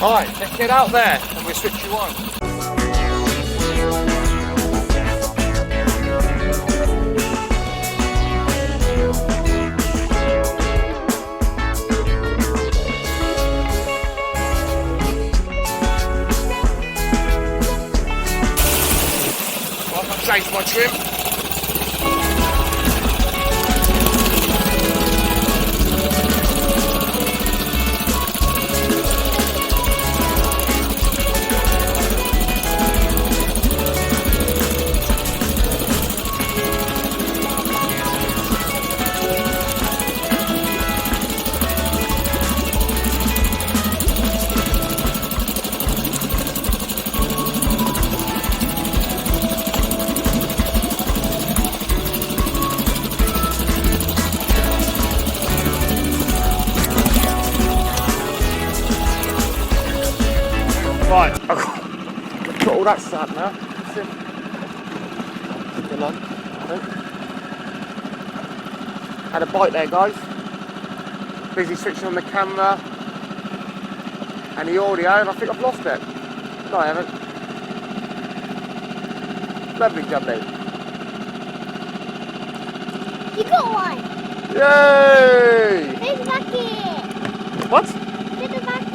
Alright, let's get out there and we'll switch you on. Well, I've changed my trim. Right, I've got all that sand now. Good luck. Had a bite there, guys. Busy switching on the camera and the audio, and I think I've lost it. No, I haven't. Lovely jubbly. You got one. Yay! Here's the bucket. What? Here's the bucket.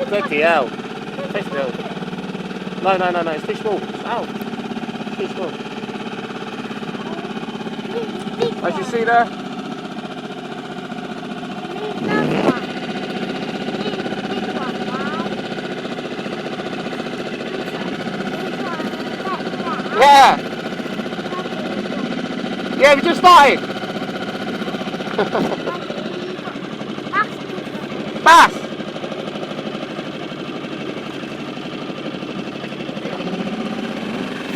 Bloody hell. Fish meal. No, it's fish ball. Ow. Fish ball. As you see there? Yeah. Yeah, we just started. Bass.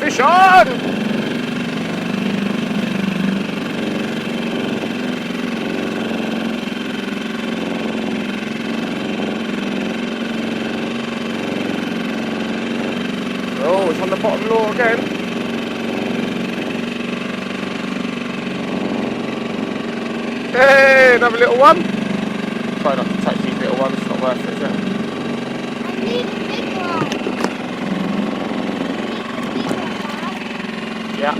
Fish on! Oh, it's on the bottom lure again. Hey, another little one. Try not to touch these little ones, it's not worth it, is it? I need a big one. Yeah.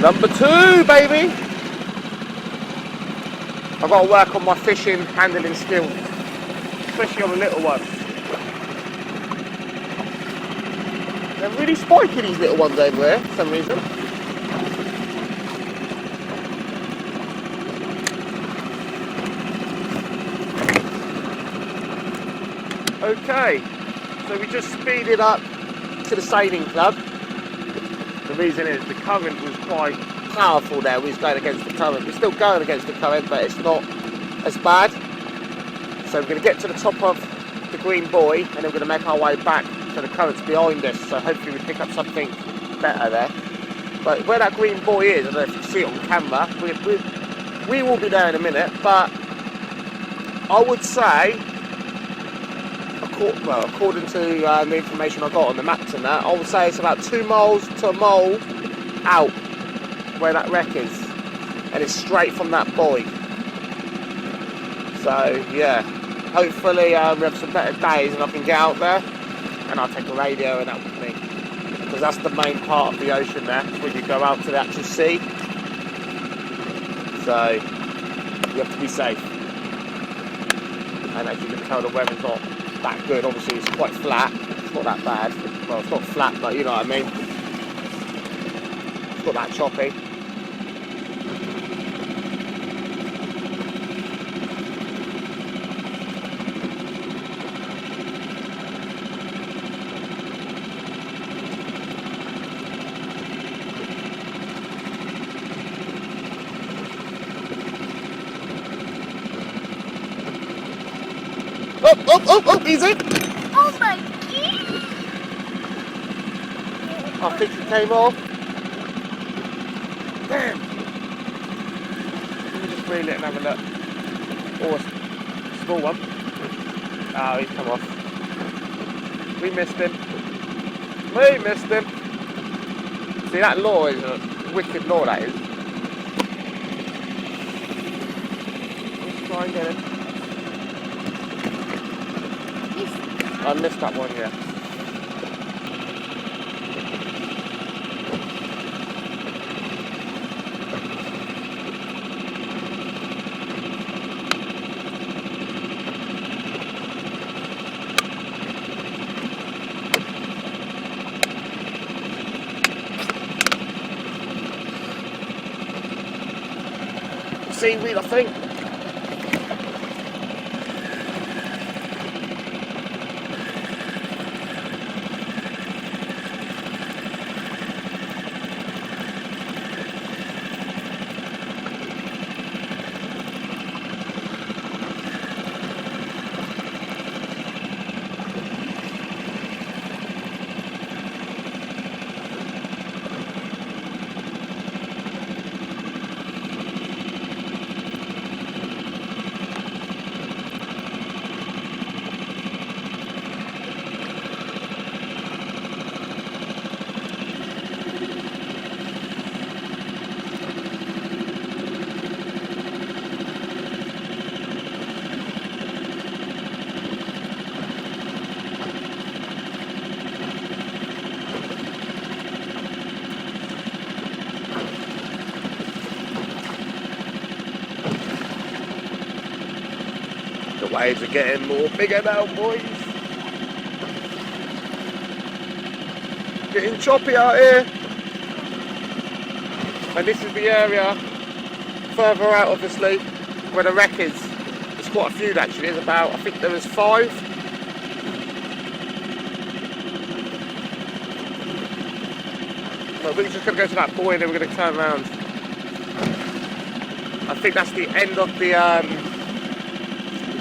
Number 2, baby. I've got to work on my fishing handling skills, especially on the little ones. They're really spiky, these little ones over there, for some reason. Okay, so we just speeded up to the sailing club. The reason is the current was quite powerful there. We was going against the current. We're still going against the current, but it's not as bad. So we're going to get to the top of the green buoy and then we're going to make our way back so the current's behind us. So hopefully we pick up something better there. But where that green buoy is, I don't know if you can see it on camera, we will be there in a minute, but I would say, according to the information I got on the maps and that, I would say it's about 2 miles to a mile out where that wreck is, and it's straight from that buoy. So yeah, hopefully we have some better days and I can get out there, and I'll take a radio and that with me, because that's the main part of the ocean there, when you go out to the actual sea. So you have to be safe. And as you can tell, the weather's not that good. Obviously it's quite flat, it's not that bad. Well, it's not flat, but you know what I mean. It's not that choppy. Oh, easy! Oh my god! I think it came off. Damn! Let me just reel it and have a look. Oh, a small one. Oh, he's come off. We missed him. We missed him. See, that lure is a wicked lure, that is. Let's try and get him. I missed that one, yeah. Seaweed, I think. The waves are getting more bigger now, boys. Getting choppy out here. And this is the area further out, obviously, where the wreck is. There's quite a few actually. There's about, I think there was 5. But we're just going to go to that buoy and then we're going to turn around. I think that's the end of the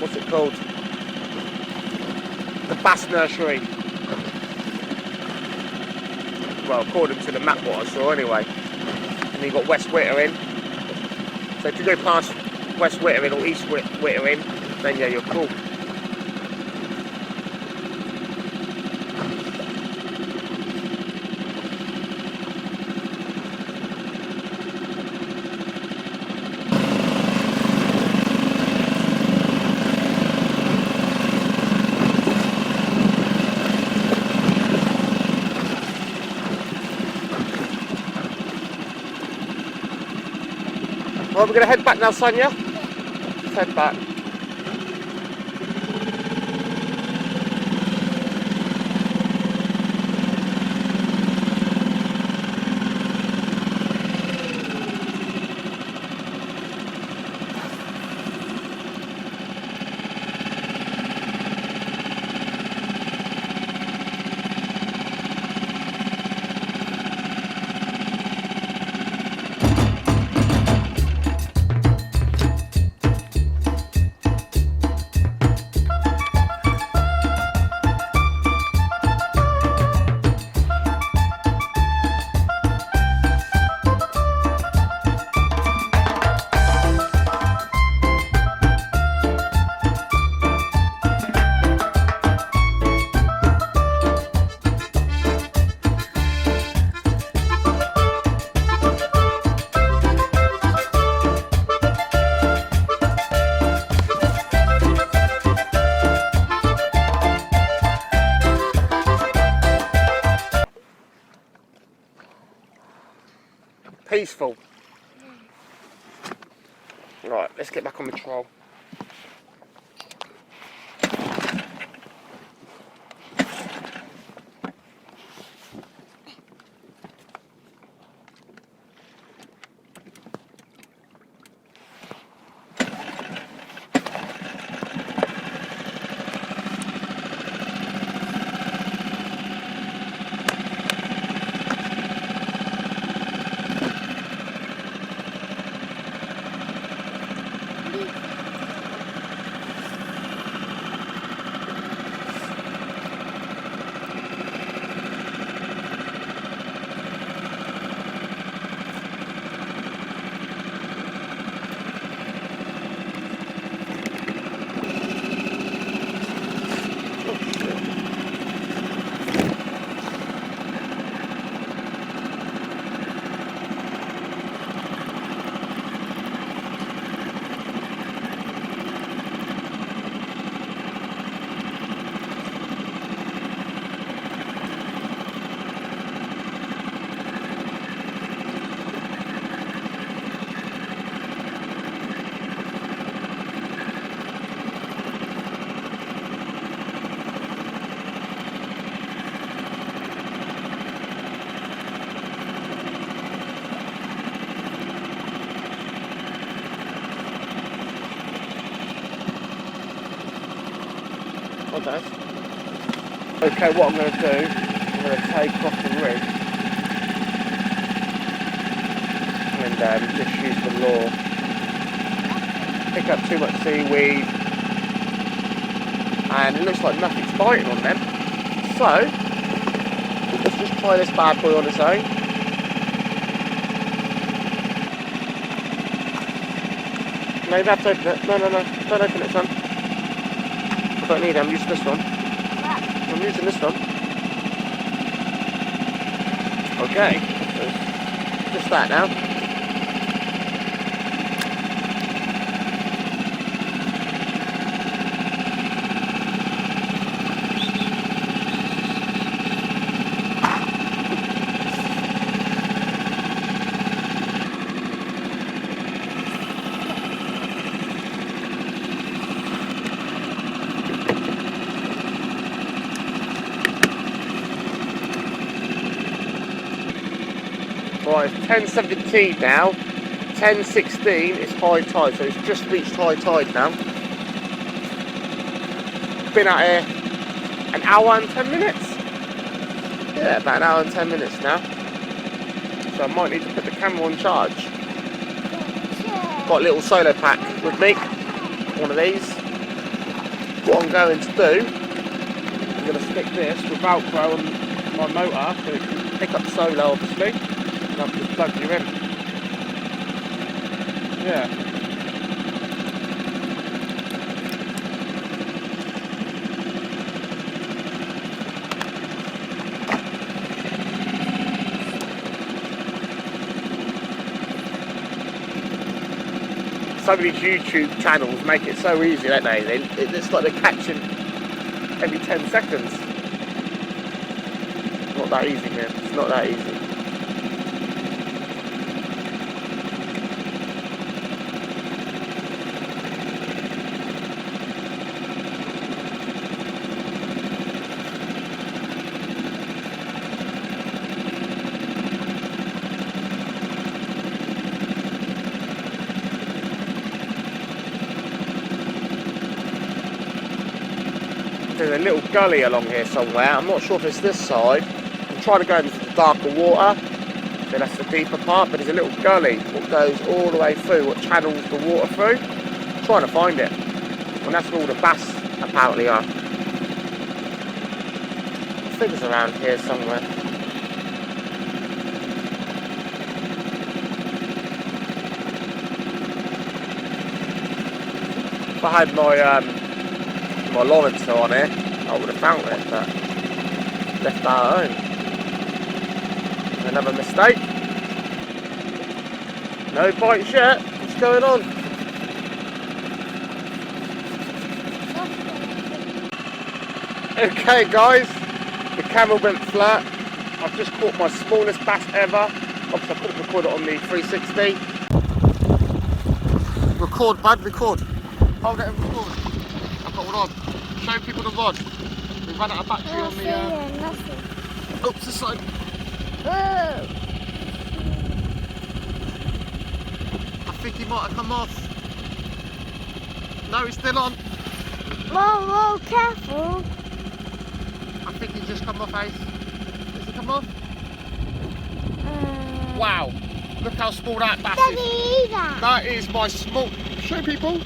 what's it called? The bass nursery. Well, according to the map what I saw anyway. And you've got West Wittering. So if you go past West Wittering or East Wittering, then yeah, you're cool. Well, we're going to head back now, Sonia. Let's head back. peaceful. Right, let's get back on the troll. Okay, what I'm going to do, I'm going to take off the rig and just use the lure. Pick up too much seaweed, and it looks like nothing's biting on them. So, let's just try this bad boy on its own. No, you have to open it. No, don't open it, son. I don't need it, I'm using this one. I'm using this one. Okay, so just that now. Right, it's 10:17 now. 10:16 is high tide, so it's just reached high tide now. Been out here an hour and 10 minutes. Yeah, about an hour and 10 minutes now. So I might need to put the camera on charge. Got a little solo pack with me, one of these. What I'm going to do, I'm going to stick this with Velcro on my motor so it can pick up solo, obviously. And I'll just plug you in. Yeah. Some of these YouTube channels make it so easy, don't they? It looks like they're catching every 10 seconds. It's not that easy, man. It's not that easy. There's a little gully along here somewhere. I'm not sure if it's this side. I'm trying to go into the darker water, so that's the deeper part, but there's a little gully that goes all the way through, what channels the water through. I'm trying to find it. And that's where all the bass apparently are. I think it's around here somewhere. If I had my Lawrence on here, I would have found it, but left that at home. Another mistake. No bites yet. What's going on? Okay guys, the camera went flat. I've just caught my smallest bass ever, Obviously I couldn't record it on the 360. Record, bud, record. Hold it and record. I've got one on. Show people the rod. We've run out of battery on the... Nothing. Oops, the side. Whoa. I think he might have come off. No, he's still on. Whoa, careful. I think he's just come off, Ace. Has he come off? Wow. Look how small that bass is. Daddy, That is my small... Show people.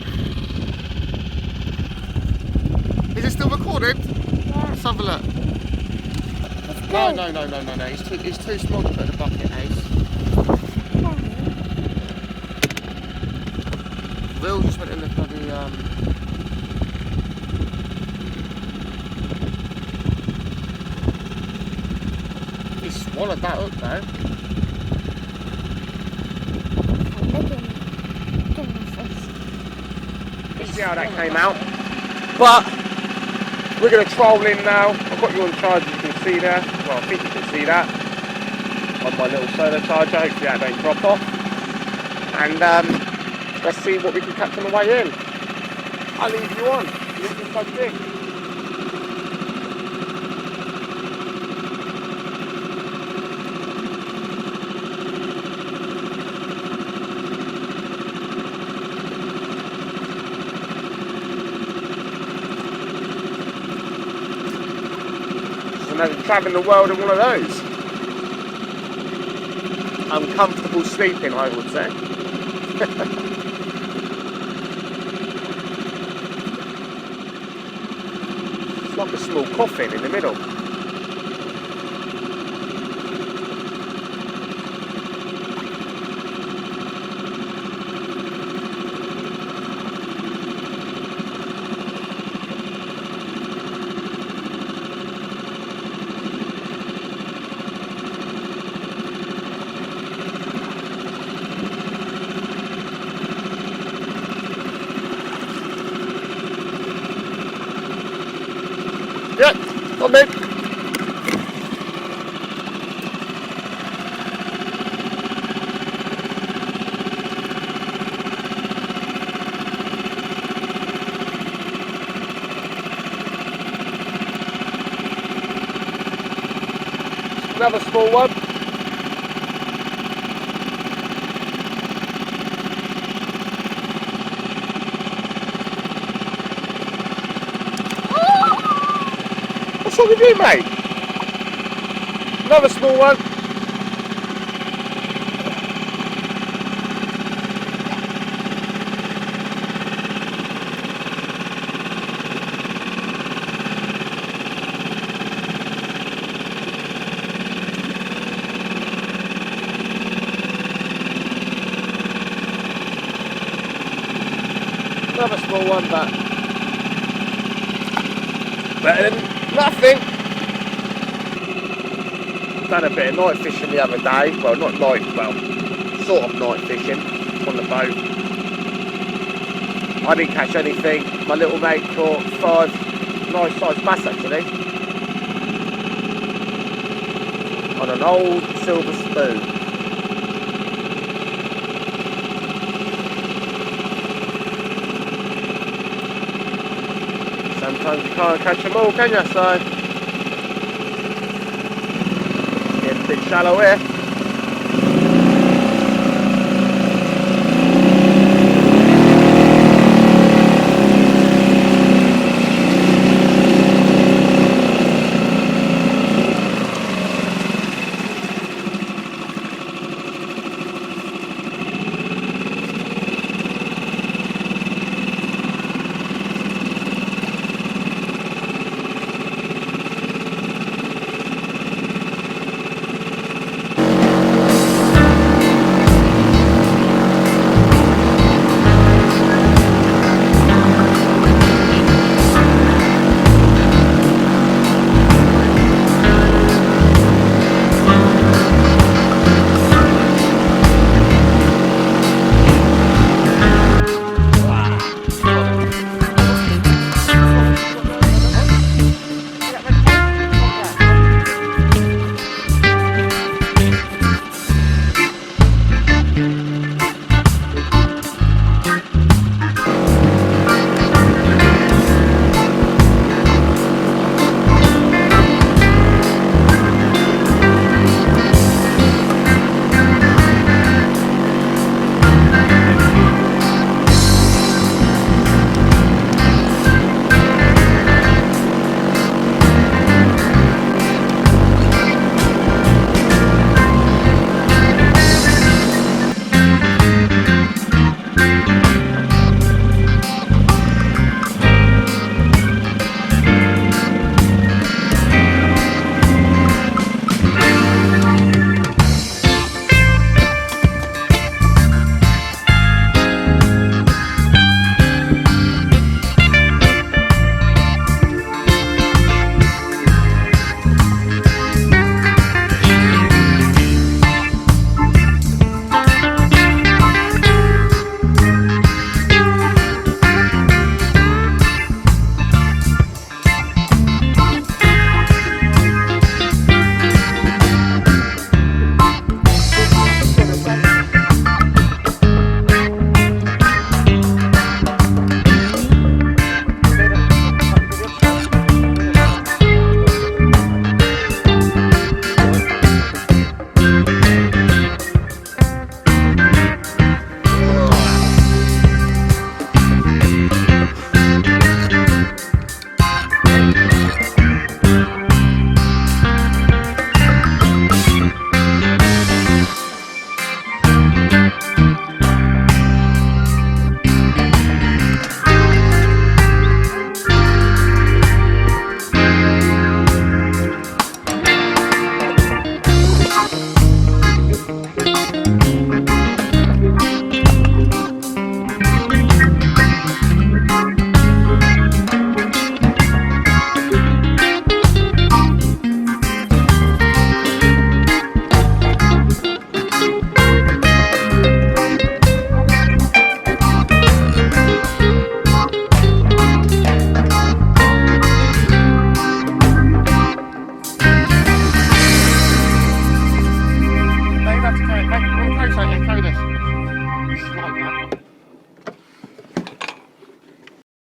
Is it still recorded? Yeah. Let's have a look. It's No, good. no. He's too small to put in the bucket, Ace. Will just went in the bloody... He swallowed that up though. Let's see how that came out. But we're going to troll in now. I've got you on charge, as you can see there. Well, I think you can see that on my little solar charger. Hopefully that don't drop off. And let's see what we can catch on the way in. I'll leave you on. You can plug in. Imagine travelling the world in one of those. Uncomfortable sleeping, I would say. It's like a small coffin in the middle. Yep, got me. Another small one. What's wrong with you, mate? Another small one. Another small one, but better than nothing. Done a bit of night fishing the other day. Well, not night, well, sort of night fishing on the boat. I didn't catch anything. My little mate caught 5 nice sized bass actually. On an old silver spoon. Sometimes you can't catch them all, can you? So, getting a bit shallow here.